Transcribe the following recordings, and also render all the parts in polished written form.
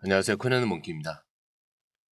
안녕하세요. 코난의 몽키입니다.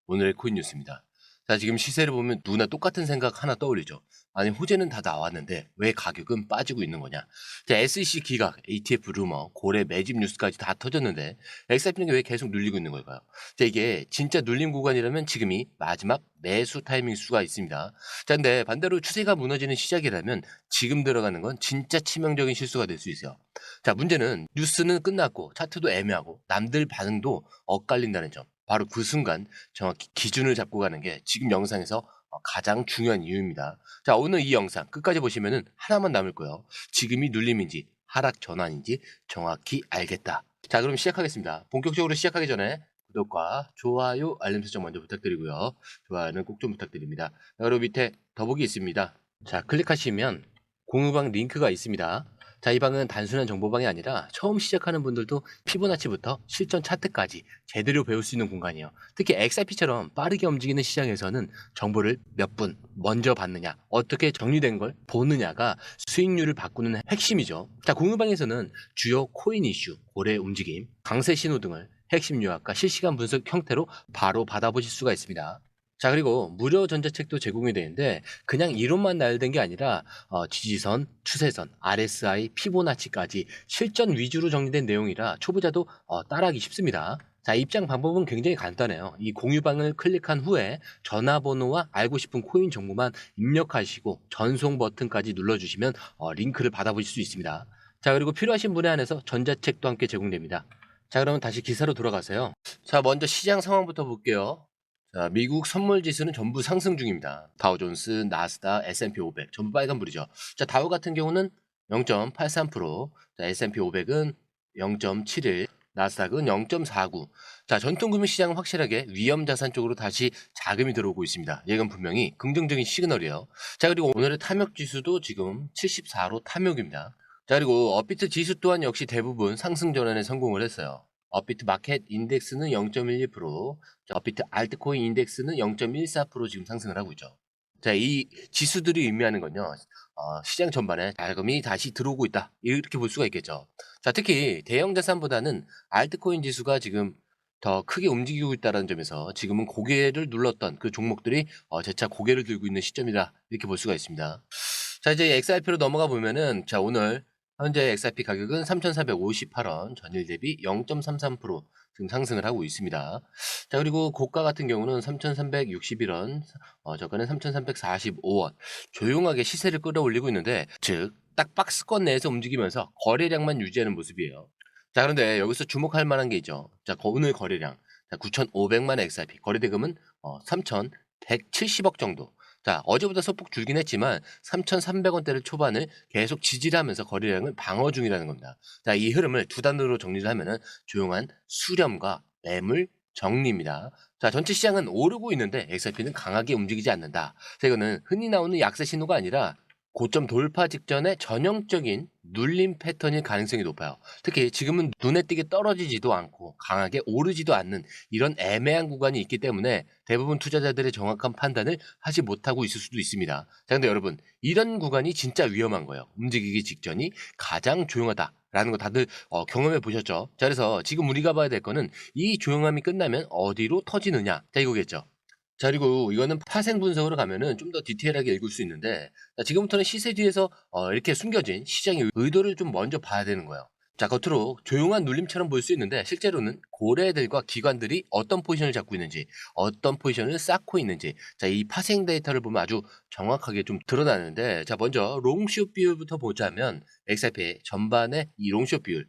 오늘의 코인 뉴스입니다. 자, 지금 시세를 보면 누구나 똑같은 생각 하나 떠올리죠. 아니, 호재는 다 나왔는데 왜 가격은 빠지고 있는 거냐. 자, SEC 기각, ATF 루머, 고래 매집 뉴스까지 다 터졌는데 XRP는 왜 계속 눌리고 있는 걸까요? 자, 이게 진짜 눌림 구간이라면 지금이 마지막 매수 타이밍 수가 있습니다. 자, 근데 반대로 추세가 무너지는 시작이라면 지금 들어가는 건 진짜 치명적인 실수가 될 수 있어요. 자, 문제는 뉴스는 끝났고 차트도 애매하고 남들 반응도 엇갈린다는 점. 바로 그 순간 정확히 기준을 잡고 가는 게 지금 영상에서 가장 중요한 이유입니다. 자, 오늘 이 영상 끝까지 보시면은 하나만 남을 거예요. 지금이 눌림인지 하락 전환인지 정확히 알겠다. 자, 그럼 시작하겠습니다. 본격적으로 시작하기 전에 구독과 좋아요, 알림 설정 먼저 부탁드리고요. 좋아요는 꼭 좀 부탁드립니다. 자, 그리고 밑에 더보기 있습니다. 자, 클릭하시면 공유방 링크가 있습니다. 자, 이 방은 단순한 정보방이 아니라 처음 시작하는 분들도 피보나치부터 실전 차트까지 제대로 배울 수 있는 공간이에요. 특히 XRP처럼 빠르게 움직이는 시장에서는 정보를 몇 분 먼저 받느냐, 어떻게 정리된 걸 보느냐가 수익률을 바꾸는 핵심이죠. 자, 공유방에서는 주요 코인 이슈, 고래 움직임, 강세 신호 등을 핵심 요약과 실시간 분석 형태로 바로 받아보실 수가 있습니다. 자, 그리고 무료 전자책도 제공이 되는데 그냥 이론만 나열된 게 아니라 지지선, 추세선, RSI, 피보나치까지 실전 위주로 정리된 내용이라 초보자도 따라하기 쉽습니다. 자, 입장 방법은 굉장히 간단해요. 이 공유방을 클릭한 후에 전화번호와 알고 싶은 코인 정보만 입력하시고 전송 버튼까지 눌러주시면 링크를 받아보실 수 있습니다. 자, 그리고 필요하신 분에 한해서 전자책도 함께 제공됩니다. 자, 그러면 다시 기사로 돌아가세요. 자, 먼저 시장 상황부터 볼게요. 자, 미국 선물 지수는 전부 상승 중입니다. 다우존스, 나스닥, S&P 500 전부 빨간불이죠. 자, 다우 같은 경우는 0.83%, 자, S&P 500은 0.71, 나스닥은 0.49. 자, 전통금융 시장은 확실하게 위험 자산 쪽으로 다시 자금이 들어오고 있습니다. 이건 분명히 긍정적인 시그널이에요. 자, 그리고 오늘의 탐욕 지수도 지금 74로 탐욕입니다. 자, 그리고 업비트 지수 또한 역시 대부분 상승 전환에 성공을 했어요. 업비트 마켓 인덱스는 0.12%, 업비트 알트코인 인덱스는 0.14% 지금 상승을 하고 있죠. 자, 이 지수들이 의미하는 건요, 시장 전반에 자금이 다시 들어오고 있다. 이렇게 볼 수가 있겠죠. 자, 특히 대형 자산보다는 알트코인 지수가 지금 더 크게 움직이고 있다는 점에서 지금은 고개를 눌렀던 그 종목들이 재차 고개를 들고 있는 시점이다. 이렇게 볼 수가 있습니다. 자, 이제 XRP로 넘어가 보면은, 자, 오늘 현재 XRP 가격은 3,458원, 전일 대비 0.33% 지금 상승을 하고 있습니다. 자, 그리고 고가 같은 경우는 3,361원, 저가는 3,345원. 조용하게 시세를 끌어올리고 있는데, 즉, 딱 박스권 내에서 움직이면서 거래량만 유지하는 모습이에요. 자, 그런데 여기서 주목할 만한 게 있죠. 자, 오늘 거래량. 자, 9,500만 XRP. 거래대금은 3,170억 정도. 자, 어제보다 소폭 줄긴 했지만 3,300원대를 초반을 계속 지지를 하면서 거래량을 방어 중이라는 겁니다. 자, 이 흐름을 두 단어로 정리를 하면은 조용한 수렴과 매물 정리입니다. 자, 전체 시장은 오르고 있는데 XRP는 강하게 움직이지 않는다. 자, 이거는 흔히 나오는 약세 신호가 아니라 고점 돌파 직전의 전형적인 눌림 패턴일 가능성이 높아요. 특히 지금은 눈에 띄게 떨어지지도 않고 강하게 오르지도 않는 이런 애매한 구간이 있기 때문에 대부분 투자자들의 정확한 판단을 하지 못하고 있을 수도 있습니다. 자, 근데 여러분, 이런 구간이 진짜 위험한 거예요. 움직이기 직전이 가장 조용하다라는 거 다들 경험해 보셨죠? 자, 그래서 지금 우리가 봐야 될 거는 이 조용함이 끝나면 어디로 터지느냐. 자, 이거겠죠. 자, 그리고 이거는 파생 분석으로 가면은 좀 더 디테일하게 읽을 수 있는데, 자, 지금부터는 시세 뒤에서 이렇게 숨겨진 시장의 의도를 좀 먼저 봐야 되는 거예요. 자, 겉으로 조용한 눌림처럼 보일 수 있는데 실제로는 고래들과 기관들이 어떤 포지션을 잡고 있는지, 어떤 포지션을 쌓고 있는지, 자, 이 파생 데이터를 보면 아주 정확하게 좀 드러나는데, 자, 먼저 롱숏 비율부터 보자면 XRP 전반의 이 롱숏 비율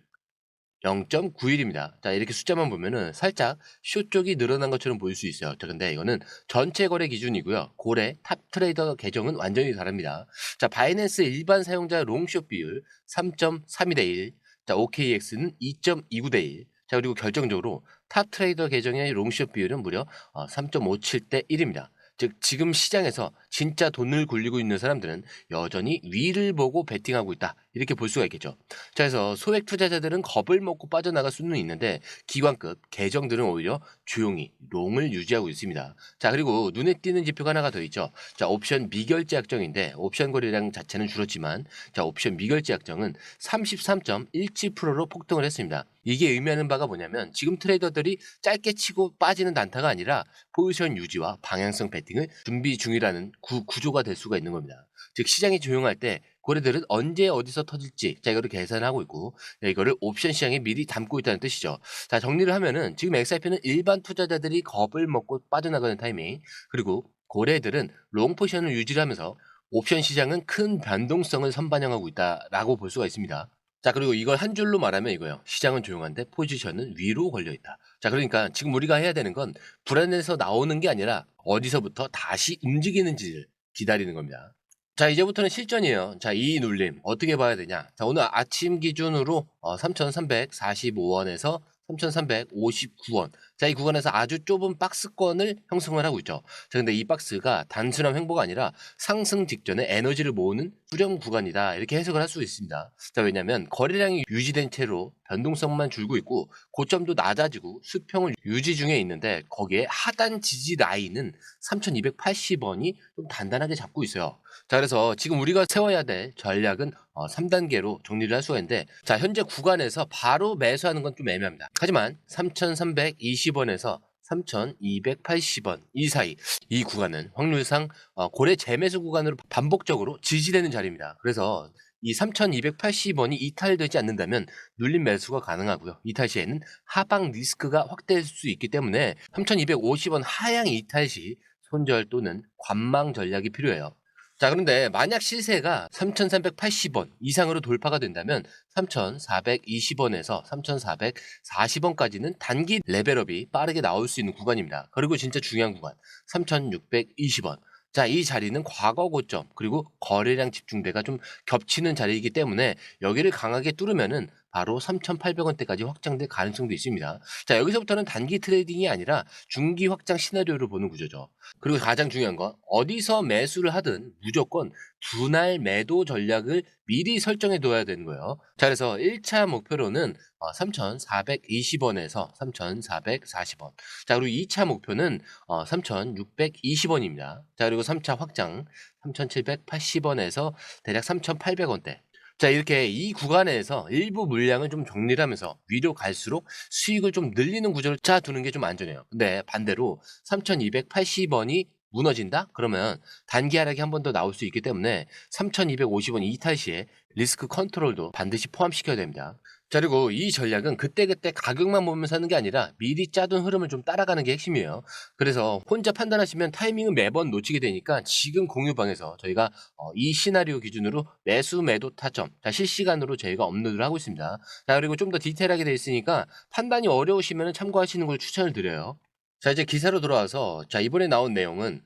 0.91입니다. 자, 이렇게 숫자만 보면은 살짝 숏 쪽이 늘어난 것처럼 보일 수 있어요. 자, 근데 이거는 전체 거래 기준이고요. 고래 탑 트레이더 계정은 완전히 다릅니다. 자, 바이낸스 일반 사용자 롱숏 비율 3.32대 1. 자, OKX는 2.29대 1. 자, 그리고 결정적으로 탑 트레이더 계정의 롱숏 비율은 무려 3.57대 1입니다. 즉 지금 시장에서 진짜 돈을 굴리고 있는 사람들은 여전히 위를 보고 베팅하고 있다. 이렇게 볼 수가 있겠죠. 자, 그래서 소액 투자자들은 겁을 먹고 빠져나갈 수는 있는데 기관급 계정들은 오히려 조용히 롱을 유지하고 있습니다. 자, 그리고 눈에 띄는 지표가 하나가 더 있죠. 자, 옵션 미결제 약정인데 옵션 거래량 자체는 줄었지만 자, 옵션 미결제 약정은 33.17%로 폭등을 했습니다. 이게 의미하는 바가 뭐냐면 지금 트레이더들이 짧게 치고 빠지는 단타가 아니라 포지션 유지와 방향성 배팅을 준비 중이라는 구조가 될 수가 있는 겁니다. 즉 시장이 조용할 때 고래들은 언제 어디서 터질지 자 이거를 계산하고 있고 이거를 옵션 시장에 미리 담고 있다는 뜻이죠. 자, 정리를 하면은 지금 XRP는 일반 투자자들이 겁을 먹고 빠져나가는 타이밍, 그리고 고래들은 롱 포지션을 유지를 하면서 옵션 시장은 큰 변동성을 선반영하고 있다라고 볼 수가 있습니다. 자, 그리고 이걸 한 줄로 말하면 이거예요. 시장은 조용한데 포지션은 위로 걸려 있다. 자, 그러니까 지금 우리가 해야 되는 건 불안에서 나오는 게 아니라 어디서부터 다시 움직이는지를 기다리는 겁니다. 자, 이제부터는 실전이에요. 자, 이 눌림 어떻게 봐야 되냐. 자, 오늘 아침 기준으로 3,345원에서 3,359원. 자, 이 구간에서 아주 좁은 박스권을 형성을 하고 있죠. 자, 근데 이 박스가 단순한 횡보가 아니라 상승 직전에 에너지를 모으는 수렴 구간이다. 이렇게 해석을 할 수 있습니다. 자, 왜냐면 거래량이 유지된 채로 변동성만 줄고 있고 고점도 낮아지고 수평을 유지 중에 있는데 거기에 하단 지지 라인은 3,280원이 좀 단단하게 잡고 있어요. 자, 그래서 지금 우리가 세워야 될 전략은 3단계로 정리를 할 수가 있는데 자, 현재 구간에서 바로 매수하는 건 좀 애매합니다. 하지만 3,320원에서 3,280원 이 사이 이 구간은 확률상 고래 재매수 구간으로 반복적으로 지지되는 자리입니다. 그래서 이 3,280원이 이탈되지 않는다면 눌림 매수가 가능하고요. 이탈 시에는 하방 리스크가 확대될 수 있기 때문에 3,250원 하향 이탈 시 손절 또는 관망 전략이 필요해요. 자, 그런데 만약 시세가 3,380원 이상으로 돌파가 된다면 3,420원에서 3,440원까지는 단기 레벨업이 빠르게 나올 수 있는 구간입니다. 그리고 진짜 중요한 구간 3,620원. 자, 이 자리는 과거 고점 그리고 거래량 집중대가 좀 겹치는 자리이기 때문에 여기를 강하게 뚫으면은 바로 3,800원대까지 확장될 가능성도 있습니다. 자, 여기서부터는 단기 트레이딩이 아니라 중기 확장 시나리오를 보는 구조죠. 그리고 가장 중요한 건 어디서 매수를 하든 무조건 분할 매도 전략을 미리 설정해 둬야 되는 거예요. 자, 그래서 1차 목표로는 3,420원에서 3,440원. 자, 그리고 2차 목표는 3,620원입니다. 자, 그리고 3차 확장 3,780원에서 대략 3,800원대. 자, 이렇게 이 구간에서 일부 물량을 좀 정리를 하면서 위로 갈수록 수익을 좀 늘리는 구조를 짜두는 게 좀 안전해요. 근데 반대로 3,280원이 무너진다? 그러면 단기 하락이 한 번 더 나올 수 있기 때문에 3,250원 이탈 시에 리스크 컨트롤도 반드시 포함시켜야 됩니다. 자, 그리고 이 전략은 그때그때 가격만 보면서 하는 게 아니라 미리 짜둔 흐름을 좀 따라가는 게 핵심이에요. 그래서 혼자 판단하시면 타이밍을 매번 놓치게 되니까 지금 공유방에서 저희가 이 시나리오 기준으로 매수 매도 타점 자, 실시간으로 저희가 업로드를 하고 있습니다. 자, 그리고 좀 더 디테일하게 되어 있으니까 판단이 어려우시면 참고하시는 걸 추천을 드려요. 자, 이제 기사로 돌아와서 자, 이번에 나온 내용은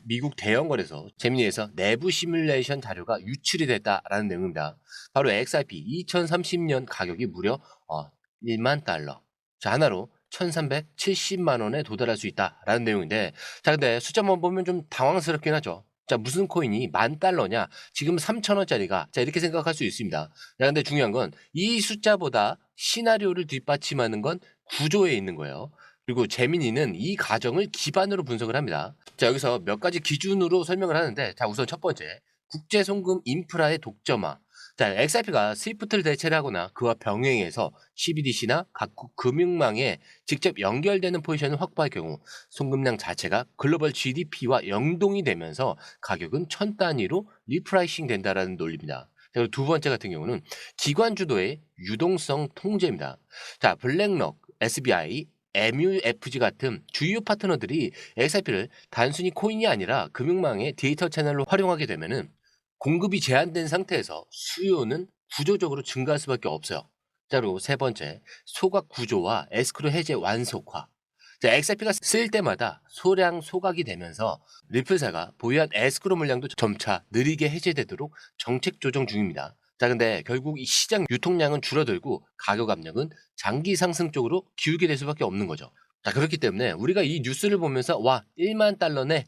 미국 대형 거래소 제미니에서 내부 시뮬레이션 자료가 유출이 됐다라는 내용입니다. 바로 XRP 2030년 가격이 무려 1만 달러. 자, 하나로 1,370만 원에 도달할 수 있다라는 내용인데 자, 근데 숫자만 보면 좀 당황스럽긴 하죠. 자, 무슨 코인이 10,000달러냐? 지금 3,000원짜리가 자, 이렇게 생각할 수 있습니다. 자, 근데 중요한 건 이 숫자보다 시나리오를 뒷받침하는 건 구조에 있는 거예요. 그리고 재민이는 이 가정을 기반으로 분석을 합니다. 자, 여기서 몇 가지 기준으로 설명을 하는데 자, 우선 첫 번째 국제 송금 인프라의 독점화. 자, XRP가 스위프트를 대체를 하거나 그와 병행해서 CBDC나 각국 금융망에 직접 연결되는 포지션을 확보할 경우 송금량 자체가 글로벌 GDP와 연동이 되면서 가격은 천 단위로 리프라이싱 된다라는 논리입니다. 그리고 두 번째 같은 경우는 기관 주도의 유동성 통제입니다. 자, 블랙록, SBI, MUFG 같은 주요 파트너들이 XRP를 단순히 코인이 아니라 금융망의 데이터 채널로 활용하게 되면은 공급이 제한된 상태에서 수요는 구조적으로 증가할 수밖에 없어요. 자, 그리고 세 번째, 소각 구조와 에스크로 해제 완속화. 자, XRP가 쓰일 때마다 소량 소각이 되면서 리플사가 보유한 에스크로 물량도 점차 느리게 해제되도록 정책 조정 중입니다. 자, 근데 결국 이 시장 유통량은 줄어들고 가격 압력은 장기 상승 쪽으로 기울게 될 수밖에 없는 거죠. 자, 그렇기 때문에 우리가 이 뉴스를 보면서 와, 1만 달러네.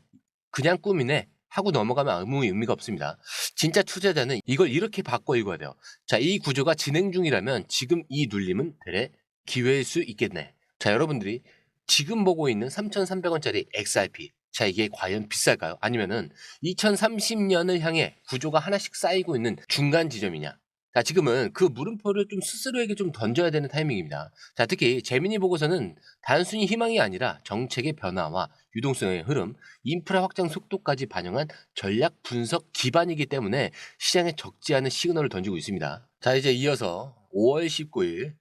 그냥 꿈이네. 하고 넘어가면 아무 의미가 없습니다. 진짜 투자자는 이걸 이렇게 바꿔 읽어야 돼요. 자, 이 구조가 진행 중이라면 지금 이 눌림은 되레 기회일 수 있겠네. 자, 여러분들이 지금 보고 있는 3,300원짜리 XRP. 자, 이게 과연 비쌀까요? 아니면은 2030년을 향해 구조가 하나씩 쌓이고 있는 중간 지점이냐? 자, 지금은 그 물음표를 좀 스스로에게 좀 던져야 되는 타이밍입니다. 자, 특히 재미니 보고서는 단순히 희망이 아니라 정책의 변화와 유동성의 흐름, 인프라 확장 속도까지 반영한 전략 분석 기반이기 때문에 시장에 적지 않은 시그널을 던지고 있습니다. 자, 이제 이어서 5월 19일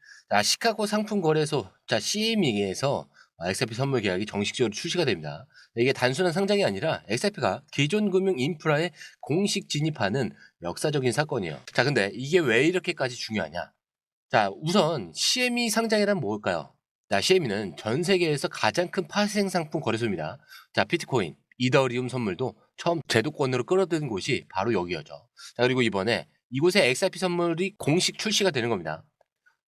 시카고 상품거래소 CME에서 XRP 선물 계약이 정식적으로 출시가 됩니다. 이게 단순한 상장이 아니라 XRP가 기존 금융 인프라에 공식 진입하는 역사적인 사건이에요. 자, 근데 이게 왜 이렇게까지 중요하냐? 자, 우선 CME 상장이란 뭘까요? 자, CME는 전 세계에서 가장 큰 파생 상품 거래소입니다. 자, 비트코인, 이더리움 선물도 처음 제도권으로 끌어들인 곳이 바로 여기였죠. 자, 그리고 이번에 이곳에 XRP 선물이 공식 출시가 되는 겁니다.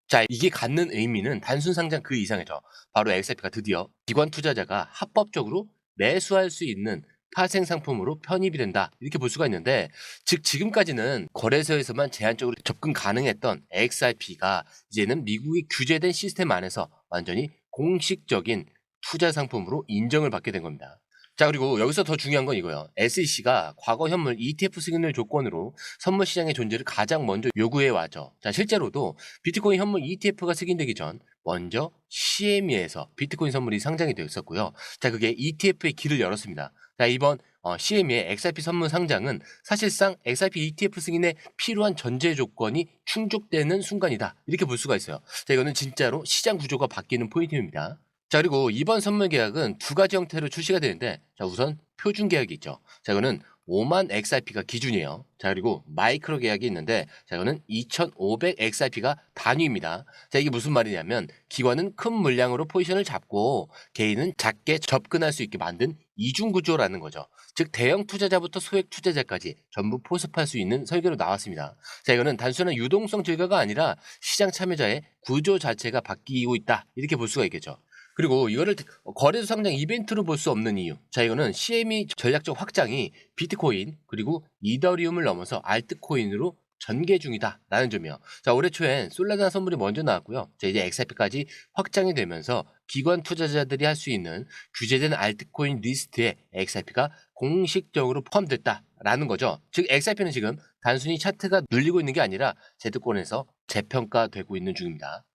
자, 이게 갖는 의미는 단순 상장 그 이상이죠. 바로 XRP가 드디어 기관 투자자가 합법적으로 매수할 수 있는 파생 상품으로 편입이 된다. 이렇게 볼 수가 있는데, 즉 지금까지는 거래소에서만 제한적으로 접근 가능했던 XRP가 이제는 미국의 규제된 시스템 안에서 완전히 공식적인 투자 상품으로 인정을 받게 된 겁니다. 자, 그리고 여기서 더 중요한 건 이거예요. SEC가 과거 현물 ETF 승인을 조건으로 선물 시장의 존재를 가장 먼저 요구해 왔죠. 자, 실제로도 비트코인 현물 ETF가 승인되기 전 먼저 CME에서 비트코인 선물이 상장이 되었었고요. 자, 그게 ETF의 길을 열었습니다. 자, 이번 CME의 XRP 선물 상장은 사실상 XRP ETF 승인에 필요한 전제 조건이 충족되는 순간이다. 이렇게 볼 수가 있어요. 자, 이거는 진짜로 시장 구조가 바뀌는 포인트입니다. 자, 그리고 이번 선물 계약은 두 가지 형태로 출시가 되는데, 자, 우선 표준 계약이 있죠. 자, 이거는 5만 XRP가 기준이에요. 자, 그리고 마이크로 계약이 있는데, 자, 이거는 2,500 XRP가 단위입니다. 자, 이게 무슨 말이냐면 기관은 큰 물량으로 포지션을 잡고 개인은 작게 접근할 수 있게 만든 이중 구조라는 거죠. 즉 대형 투자자부터 소액 투자자까지 전부 포섭할 수 있는 설계로 나왔습니다. 자, 이거는 단순한 유동성 증가가 아니라 시장 참여자의 구조 자체가 바뀌고 있다. 이렇게 볼 수가 있겠죠. 그리고 이거를 거래소 상장 이벤트로 볼 수 없는 이유. 자, 이거는 CME 전략적 확장이 비트코인 그리고 이더리움을 넘어서 알트코인으로 전개 중이다라는 점이에요. 자, 올해 초엔 솔라나 선물이 먼저 나왔고요. 자, 이제 XRP까지 확장이 되면서 기관 투자자들이 할 수 있는 규제된 알트코인 리스트에 XRP가 공식적으로 포함됐다라는 거죠. 즉 XRP는 지금 단순히 차트가 눌리고 있는 게 아니라 제도권에서 재평가되고 있는 중입니다.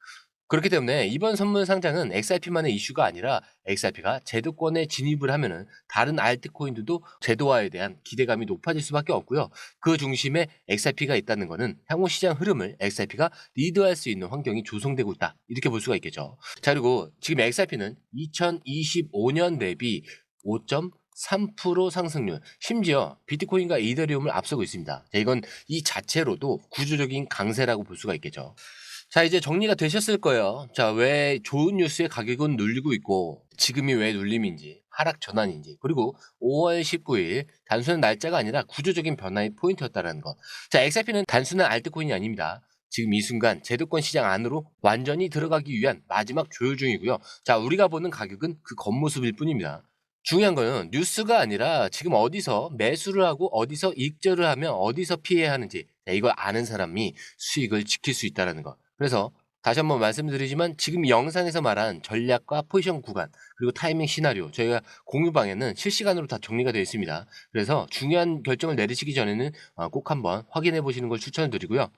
그렇기 때문에 이번 선물 상장은 XRP만의 이슈가 아니라 XRP가 제도권에 진입을 하면은 다른 알트코인들도 제도화에 대한 기대감이 높아질 수밖에 없고요. 그 중심에 XRP가 있다는 것은 향후 시장 흐름을 XRP가 리드할 수 있는 환경이 조성되고 있다. 이렇게 볼 수가 있겠죠. 자, 그리고 지금 XRP는 2025년 대비 5.3% 상승률, 심지어 비트코인과 이더리움을 앞서고 있습니다. 자, 이건 이 자체로도 구조적인 강세라고 볼 수가 있겠죠. 자, 이제 정리가 되셨을 거예요. 자, 왜 좋은 뉴스의 가격은 눌리고 있고 지금이 왜 눌림인지, 하락 전환인지, 그리고 5월 19일 단순한 날짜가 아니라 구조적인 변화의 포인트였다는 것. 자, XRP는 단순한 알트코인이 아닙니다. 지금 이 순간 제도권 시장 안으로 완전히 들어가기 위한 마지막 조율 중이고요. 자, 우리가 보는 가격은 그 겉모습일 뿐입니다. 중요한 거는 뉴스가 아니라 지금 어디서 매수를 하고 어디서 익절을 하면 어디서 피해야 하는지, 자, 이걸 아는 사람이 수익을 지킬 수 있다는 것. 그래서 다시 한번 말씀드리지만 지금 영상에서 말한 전략과 포지션 구간 그리고 타이밍 시나리오 저희가 공유방에는 실시간으로 다 정리가 되어 있습니다. 그래서 중요한 결정을 내리시기 전에는 꼭 한번 확인해 보시는 걸 추천을 드리고요.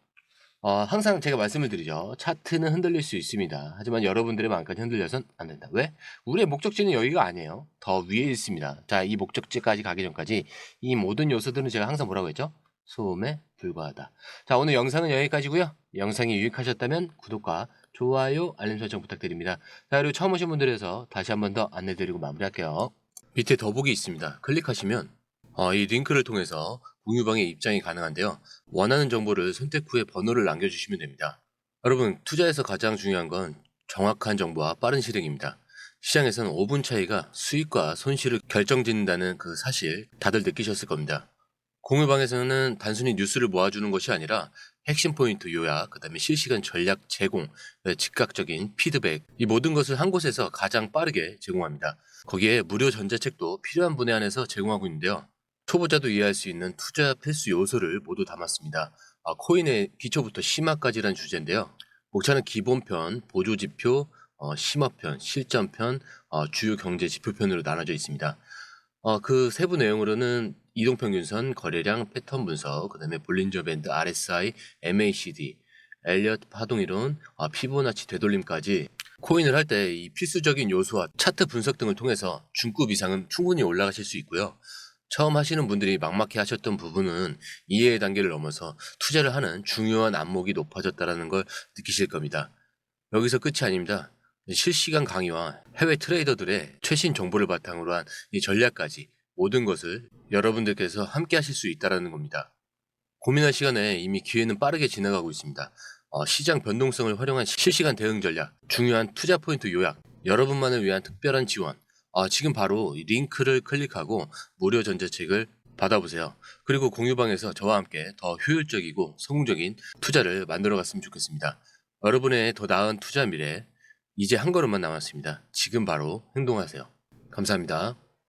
항상 제가 말씀을 드리죠. 차트는 흔들릴 수 있습니다. 하지만 여러분들의 마음까지 흔들려선 안 된다. 왜? 우리의 목적지는 여기가 아니에요. 더 위에 있습니다. 자, 이 목적지까지 가기 전까지 이 모든 요소들은 제가 항상 뭐라고 했죠? 소음에 불과하다. 자, 오늘 영상은 여기까지고요. 영상이 유익하셨다면 구독과 좋아요, 알림 설정 부탁드립니다. 자, 그리고 처음 오신 분들에서 다시 한 번 더 안내드리고 마무리할게요. 밑에 더보기 있습니다. 클릭하시면 이 링크를 통해서 공유방에 입장이 가능한데요. 원하는 정보를 선택 후에 번호를 남겨주시면 됩니다. 여러분, 투자에서 가장 중요한 건 정확한 정보와 빠른 실행입니다. 시장에서는 5분 차이가 수익과 손실을 결정짓는다는 그 사실 다들 느끼셨을 겁니다. 공유방에서는 단순히 뉴스를 모아주는 것이 아니라 핵심 포인트 요약, 그 다음에 실시간 전략 제공, 즉각적인 피드백, 이 모든 것을 한 곳에서 가장 빠르게 제공합니다. 거기에 무료 전자책도 필요한 분야 안에서 제공하고 있는데요. 초보자도 이해할 수 있는 투자 필수 요소를 모두 담았습니다. 코인의 기초부터 심화까지란 주제인데요. 목차는 기본편, 보조지표, 심화편, 실전편, 주요 경제 지표편으로 나눠져 있습니다. 그 세부 내용으로는 이동평균선, 거래량, 패턴 분석, 그 다음에 볼린저 밴드, RSI, MACD, 엘리엇 파동이론, 피보나치 되돌림까지 코인을 할 때 이 필수적인 요소와 차트 분석 등을 통해서 중급 이상은 충분히 올라가실 수 있고요. 처음 하시는 분들이 막막해 하셨던 부분은 이해의 단계를 넘어서 투자를 하는 중요한 안목이 높아졌다는 걸 느끼실 겁니다. 여기서 끝이 아닙니다. 실시간 강의와 해외 트레이더들의 최신 정보를 바탕으로 한 이 전략까지 모든 것을 여러분들께서 함께 하실 수 있다는 겁니다. 고민할 시간에 이미 기회는 빠르게 지나가고 있습니다. 시장 변동성을 활용한 실시간 대응 전략, 중요한 투자 포인트 요약, 여러분만을 위한 특별한 지원. 지금 바로 이 링크를 클릭하고 무료 전자책을 받아보세요. 그리고 공유방에서 저와 함께 더 효율적이고 성공적인 투자를 만들어 갔으면 좋겠습니다. 여러분의 더 나은 투자 미래, 이제 한 걸음만 남았습니다. 지금 바로 행동하세요. 감사합니다.